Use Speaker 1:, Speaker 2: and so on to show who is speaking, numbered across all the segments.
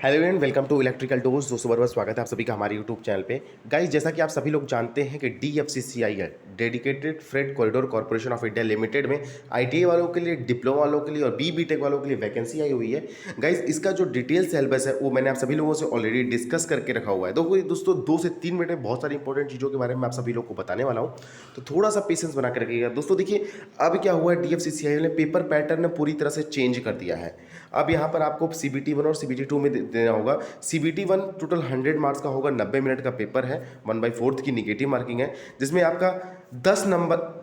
Speaker 1: Hello and welcome to electrical dose. दोस्तों बार स्वागत है आप सभी का हमारे यूट्यूब चैनल पे। गाइस, जैसा कि आप सभी लोग जानते हैं कि DFCCIL dedicated freight corridor corporation of India limited में ITA वालों के लिए, डिप्लोमा वालों के लिए और BTech वालों के लिए वैकेंसी आई हुई है। गाइस, इसका जो डिटेल सिलेबस है वो मैंने आप सभी लोगों से ऑलरेडी डिस्कस करके रखा हुआ है। तो दोस्तों 2 से 3 मिनट में बहुत सारी इंपॉर्टेंट चीज़ों के बारे में आप सभी लोग को बताने वाला हूँ, तो थोड़ा सा पेशेंस बना कर रखिएगा। दोस्तों देखिए, अब क्या हुआ है, DFCCIL ने पेपर पैटर्न पूरी तरह से चेंज कर दिया है। अब यहाँ पर आपको CBT 1 और CBT 2 में देना होगा। CBT 1 टोटल 100 मार्क्स का होगा, 90 मिनट का पेपर है, 1/4 की निगेटिव मार्किंग है, जिसमें आपका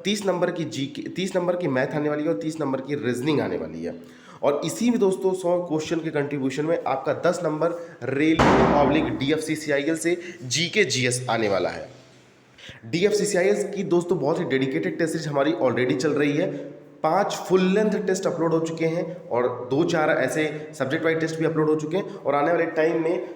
Speaker 1: 30 नंबर की GK, 30 नंबर की मैथ आने वाली है और 30 नंबर की रीजनिंग आने वाली है। और इसी में दोस्तों 100 क्वेश्चन के कंट्रीब्यूशन में आपका 10 नंबर रेलवे DFCCIL से GK GS आने वाला है। DFCCIL की दोस्तों बहुत ही डेडिकेटेड टेस्ट सीरीज हमारी ऑलरेडी चल रही है। 5 फुल लेंथ टेस्ट अपलोड हो चुके हैं और 2-4 ऐसे सब्जेक्ट वाइज टेस्ट भी अपलोड हो चुके हैं, और आने वाले टाइम में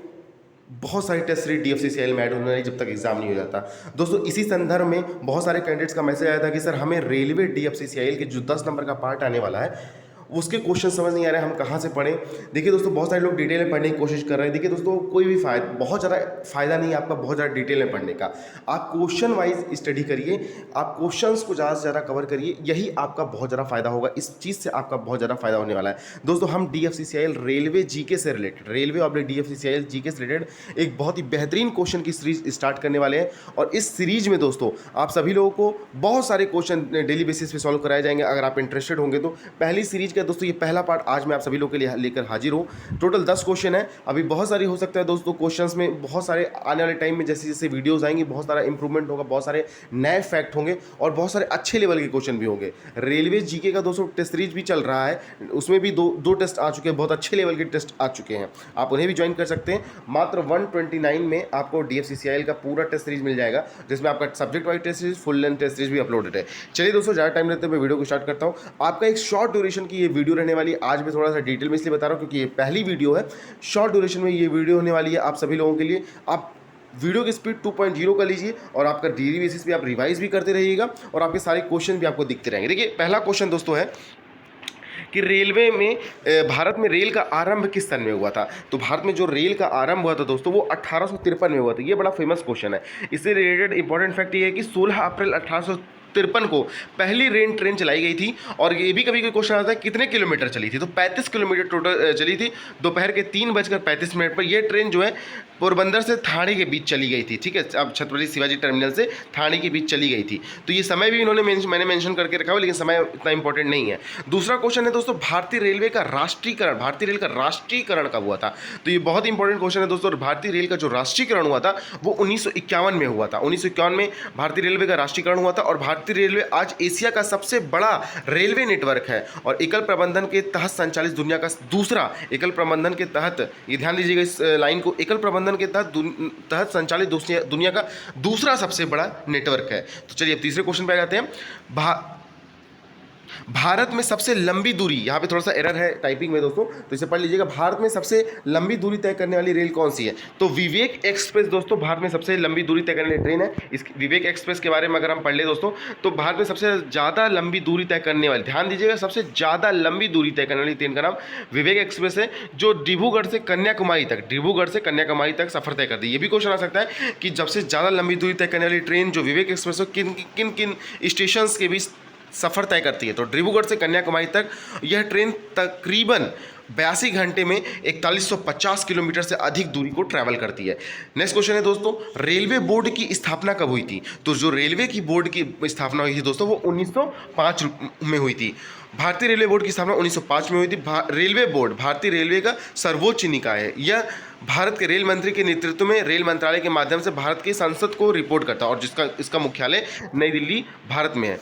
Speaker 1: बहुत सारी टेस्ट सीरीज DFCCIL में ऐड होने वाली जब तक एग्जाम नहीं हो जाता। दोस्तों इसी संदर्भ में बहुत सारे कैंडिडेट्स का मैसेज आया था कि सर हमें रेलवे DFCCIL के जो 10 नंबर का पार्ट आने वाला है उसके क्वेश्चन समझ नहीं आ रहे, हम कहाँ से पढ़ें। देखिए दोस्तों, बहुत सारे लोग डिटेल में पढ़ने की कोशिश कर रहे हैं। देखिए दोस्तों, कोई भी बहुत ज़्यादा फ़ायदा नहीं है आपका बहुत ज़्यादा डिटेल में पढ़ने का। आप क्वेश्चन वाइज स्टडी करिए, आप क्वेश्चंस को ज़्यादा से ज़्यादा कवर करिए, यही आपका बहुत ज़्यादा फायदा होगा। इस चीज़ से आपका बहुत ज़्यादा फायदा होने वाला है। दोस्तों हम DFCCIL रेलवे GK से रिलेटेड, रेलवे और DFCCIL GK से रिलेटेड एक बहुत ही बेहतरीन क्वेश्चन की सीरीज स्टार्ट करने वाले हैं, और इस सीरीज में दोस्तों आप सभी लोगों को बहुत सारे क्वेश्चन डेली बेसिस पे सॉल्व कराए जाएंगे अगर आप इंटरेस्टेड होंगे तो। पहली सीरीज का दोस्तों ये पहला पार्ट आज मैं आप सभी लोगों के लिए लेकर हाजिर हूँ। टोटल 10 क्वेश्चन है, अभी बहुत सारी हो सकता है दोस्तों क्वेश्चंस में, बहुत सारे आने वाले टाइम में जैसे जैसे वीडियोस आएंगी बहुत सारा इंप्रूवमेंट होगा, बहुत सारे नए फैक्ट होंगे और बहुत सारे अच्छे लेवल के क्वेश्चन भी होंगे। रेलवे GK का दोस्तों टेस्ट सीरीज भी चल रहा है, उसमें भी दो टेस्ट आ चुके हैं, बहुत अच्छे लेवल के टेस्ट आ चुके हैं, आप उन्हें भी ज्वाइन कर सकते हैं। मात्र 129 में आपको DFCCIL का पूरा टेस्ट सीरीज मिल जाएगा, जिसमें आपका subject wise test series, full length test series भी अपलोडेड है। चलिए दोस्तों, ज़्यादा टाइम लेते हुए मैं वीडियो को स्टार्ट करता हूँ। आपका एक शॉर्ट ड्यूरेशन की ये वीडियो रहने वाली है। आज मैं थोड़ा सा डिटेल में इसलिए बता रहा हूँ क्योंकि ये पहली वीडियो है, शॉर्ट ड्यूरेशन में ये वीडियो होने वाली है आप सभी लोगों के लिए। आप वीडियो की स्पीड 2.0 कर लीजिए और आपका डेली बेसिस पे आप रिवाइज भी करते रहिएगा और आपके सारे क्वेश्चन भी आपको दिखते रहेंगे। देखिए पहला क्वेश्चन दोस्तों है कि रेलवे में भारत में रेल का आरंभ किस सन में हुआ था। तो भारत में जो रेल का आरंभ हुआ था दोस्तों वो 1853 में हुआ था। ये बड़ा फेमस क्वेश्चन है। इससे रिलेटेड इंपॉर्टेंट फैक्ट ये है कि 16 अप्रैल 1853 को पहली रेल ट्रेन चलाई गई थी। और ये भी कभी कोई क्वेश्चन आता है कितने किलोमीटर चली थी, तो 35 किलोमीटर टोटल चली थी। दोपहर के 3:35 पर यह ट्रेन जो है पोरबंदर से ठाणे के बीच चली गई थी। ठीक है, अब छत्रपति शिवाजी टर्मिनल से ठाणे के बीच चली गई थी। तो ये समय भी मैंने मेंशन करके रखा हुआ, लेकिन समय इतना इंपॉर्टेंट नहीं है। दूसरा क्वेश्चन है दोस्तों, भारतीय रेलवे का राष्ट्रीयकरण, भारतीय रेल का राष्ट्रीयकरण कब हुआ था। तो ये बहुत इंपॉर्टेंट क्वेश्चन है दोस्तों। भारतीय रेल का जो राष्ट्रीयकरण हुआ था वो 1951 में हुआ था। 1951 में भारतीय रेलवे का राष्ट्रीयकरण हुआ था। और भारतीय रेलवे आज एशिया का सबसे बड़ा रेलवे नेटवर्क है और एकल प्रबंधन के तहत संचालित दुनिया का दूसरा, एकल प्रबंधन के तहत, ये ध्यान दीजिएगा इस लाइन को, एकल प्रबंधन के तहत संचालित दुनिया का दूसरा सबसे बड़ा नेटवर्क है। तो चलिए अब तीसरे क्वेश्चन पे आ जाते हैं। भारत में सबसे लंबी दूरी, यहाँ पे थोड़ा सा एरर है टाइपिंग में दोस्तों, तो इसे पढ़ लीजिएगा। भारत में सबसे लंबी दूरी तय करने वाली रेल कौन सी है। तो विवेक एक्सप्रेस दोस्तों भारत में सबसे लंबी दूरी तय करने वाली ट्रेन है। इस विवेक एक्सप्रेस के बारे में अगर हम पढ़ ले दोस्तों, तो भारत में सबसे ज़्यादा लंबी दूरी तय करने वाली, ध्यान दीजिएगा, सबसे ज़्यादा लंबी दूरी तय करने वाली ट्रेन का नाम विवेक एक्सप्रेस है, जो डिब्रूगढ़ से कन्याकुमारी तक सफर तय करती है। ये भी क्वेश्चन आ सकता है कि जब से ज़्यादा लंबी दूरी तय करने वाली ट्रेन जो विवेक एक्सप्रेस है किन किन स्टेशन के बीच सफ़र तय करती है। तो डिब्रूगढ़ से कन्याकुमारी तक यह ट्रेन तकरीबन 82 घंटे में 4150 किलोमीटर से अधिक दूरी को ट्रैवल करती है। नेक्स्ट क्वेश्चन है दोस्तों, रेलवे बोर्ड की स्थापना कब हुई थी। तो जो रेलवे की बोर्ड की स्थापना हुई थी दोस्तों वो 1905 में हुई थी। भारतीय रेलवे बोर्ड की स्थापना 1905 में हुई थी। रेलवे बोर्ड भारतीय रेलवे का सर्वोच्च निकाय है। यह भारत के रेल मंत्री के नेतृत्व में रेल मंत्रालय के माध्यम से भारत की संसद को रिपोर्ट करता है और इसका मुख्यालय नई दिल्ली भारत में है।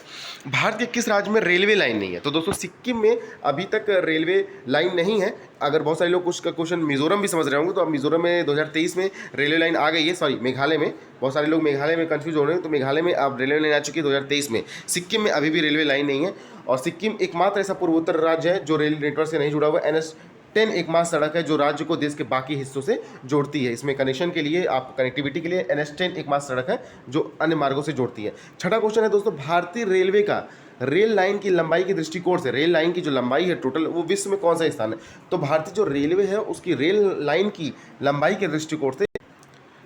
Speaker 1: भारत के किस राज्य में रेलवे लाइन नहीं है। तो दोस्तों सिक्किम में अभी तक रेलवे लाइन नहीं है। अगर बहुत सारे लोग कुछ का क्वेश्चन मिजोरम भी समझ रहे होंगे, तो अब मिजोरम में 2023 में रेलवे लाइन आ गई है। सॉरी, मेघालय में, बहुत सारे लोग मेघालय में कंफ्यूज हो रहे हैं, तो मेघालय में अब रेलवे लाइन आ चुकी है 2023 में। सिक्किम में अभी भी रेलवे लाइन नहीं है और सिक्किम एकमात्र ऐसा पूर्वोत्तर राज्य है जो रेल नेटवर्क से नहीं जुड़ा हुआ। NH10 एकमात्र सड़क है जो राज्य को देश के बाकी हिस्सों से जोड़ती है। इसमें कनेक्शन के लिए, आप कनेक्टिविटी के लिए NH10 एकमात्र सड़क है जो अन्य मार्गों से जोड़ती है। छठा क्वेश्चन है दोस्तों, भारतीय रेलवे का रेल लाइन की लंबाई के दृष्टिकोण से, रेल लाइन की जो लंबाई है टोटल, वो विश्व में कौन सा स्थान है? तो भारतीय जो रेलवे है उसकी रेल लाइन की लंबाई के दृष्टिकोण से।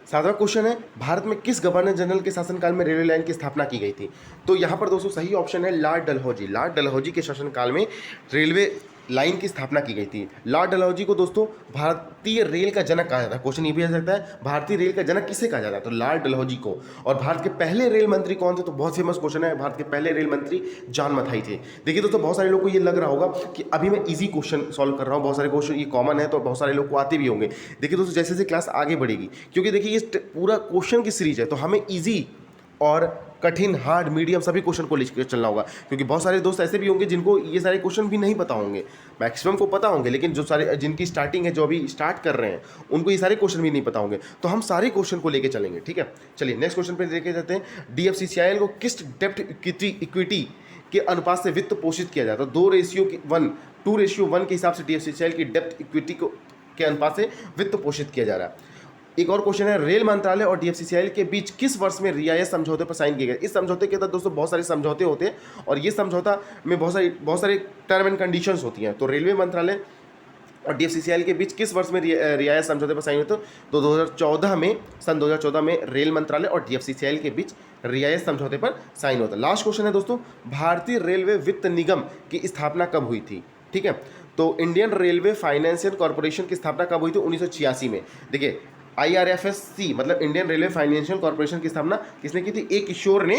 Speaker 1: 7वां क्वेश्चन है, भारत में किस गवर्नर जनरल के शासनकाल में रेलवे लाइन की स्थापना की गई थी? तो यहाँ पर दोस्तों सही ऑप्शन है लॉर्ड डलहौजी। लॉर्ड डलहौजी के शासनकाल में रेलवे लाइन की स्थापना की गई थी। लॉर्ड डलहौजी को दोस्तों भारतीय रेल का जनक कहा जाता है। क्वेश्चन ये भी आ सकता है, भारतीय रेल का जनक किसे कहा जाता है? तो लॉर्ड डलहौजी को। और भारत के पहले रेल मंत्री कौन थे? तो बहुत फेमस क्वेश्चन है, भारत के पहले रेल मंत्री जॉन मथाई थे। देखिए दोस्तों, बहुत सारे लोग को ये लग रहा होगा कि अभी मैं इजी क्वेश्चन सॉल्व कर रहा हूँ, बहुत सारे क्वेश्चन ये कॉमन है तो बहुत सारे लोग को आते भी होंगे। देखिए दोस्तों, जैसे जैसे क्लास आगे बढ़ेगी, क्योंकि देखिए ये पूरा क्वेश्चन की सीरीज है, तो हमें ईजी और कठिन, हार्ड, मीडियम सभी क्वेश्चन को लेकर चलना होगा। क्योंकि बहुत सारे दोस्त ऐसे भी होंगे जिनको ये सारे क्वेश्चन भी नहीं पता होंगे, मैक्सिमम को पता होंगे, लेकिन जो सारे जिनकी स्टार्टिंग है, जो अभी स्टार्ट कर रहे हैं, उनको ये सारे क्वेश्चन भी नहीं पता होंगे। तो हम सारे क्वेश्चन को लेकर चलेंगे, ठीक है। चलिए नेक्स्ट क्वेश्चन पे देखे जाते हैं। DFCCIL को किस डेब्ट इक्विटी के अनुपात से वित्त पोषित किया जाता है? 2:1 के हिसाब से DFCCIL की डेब्ट इक्विटी को के अनुपात से वित्त पोषित किया जा रहा है। एक और क्वेश्चन है, रेल मंत्रालय और DFCCIL के बीच किस वर्ष में रियायत समझौते पर साइन किए गए? इस समझौते के तहत दोस्तों बहुत सारे समझौते होते हैं और ये समझौता में बहुत सारे टर्म एंड कंडीशंस होती हैं। तो रेलवे मंत्रालय और DFCCIL के बीच किस वर्ष में रियायत समझौते पर साइन हुए? तो 2014 में, सन 2014 में रेल मंत्रालय और DFCCIL के बीच रियायत समझौते पर साइन होता है। लास्ट क्वेश्चन है दोस्तों, भारतीय रेलवे वित्त निगम की स्थापना कब हुई थी? ठीक है, तो इंडियन रेलवे फाइनेंशियल कॉर्पोरेशन की स्थापना कब हुई थी? 1986 में। देखिए IRFSC मतलब इंडियन रेलवे फाइनेंशियल कॉर्पोरेशन की स्थापना किसने की थी? ए किशोर ने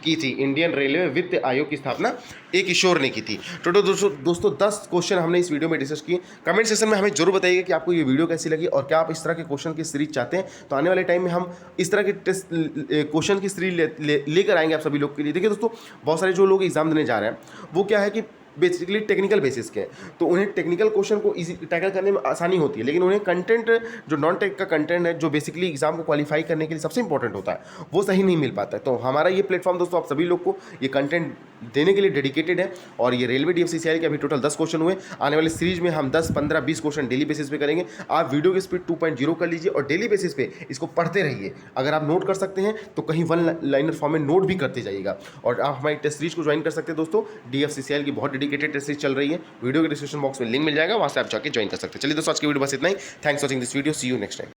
Speaker 1: की थी। इंडियन रेलवे वित्त आयोग की स्थापना ए किशोर ने की थी। तो दोस्तों 10 क्वेश्चन हमने इस वीडियो में डिस्कस किए। कमेंट सेक्शन में हमें जरूर बताइए कि आपको ये वीडियो कैसी लगी और क्या आप इस तरह के क्वेश्चन की सीरीज चाहते हैं। तो आने वाले टाइम में हम इस तरह के टेस्ट क्वेश्चन की सीरीज लेकर आएंगे आप सभी लोग के लिए। देखिए दोस्तों, बहुत सारे जो लोग एग्जाम देने जा रहे हैं वो क्या है कि बेसिकली टेक्निकल बेसिस के, तो उन्हें टेक्निकल क्वेश्चन को इजी टैकल करने में आसानी होती है, लेकिन उन्हें कंटेंट, जो नॉन टेक का कंटेंट है, जो बेसिकली एग्जाम को क्वालिफाई करने के लिए सबसे इंपॉर्टेंट होता है, वो सही नहीं मिल पाता है। तो हमारा ये प्लेटफॉर्म दोस्तों आप सभी लोग को ये कंटेंट देने के लिए डेडिकेटेड है। और ये रेलवे DFCCIL के अभी टोटल 10 क्वेश्चन हुए। आने वाले सीरीज में हम 10, 15, 20 क्वेश्चन डेली बेसिस पे करेंगे। आप वीडियो की स्पीड 2.0 कर लीजिए और डेली बेसिस पे इसको पढ़ते रहिए। अगर आप नोट कर सकते हैं तो कहीं वन लाइनर फॉर्म में नोट भी करते जाइएगा। और आप हमारी टेस्ट सीरीज को ज्वाइन कर सकते हैं दोस्तों। DFCCIL की बहुत डेडिकेटेड टेस्ट सीरीज चल रही है, वीडियो के डिस्क्रिप्शन बॉक्स में लिंक मिल जाएगा, वहां से आप जाके ज्वाइन कर सकते हैं। चलिए दोस्तों, आज की वीडियो बस इतना ही। Thanks for watching this video, see you next time.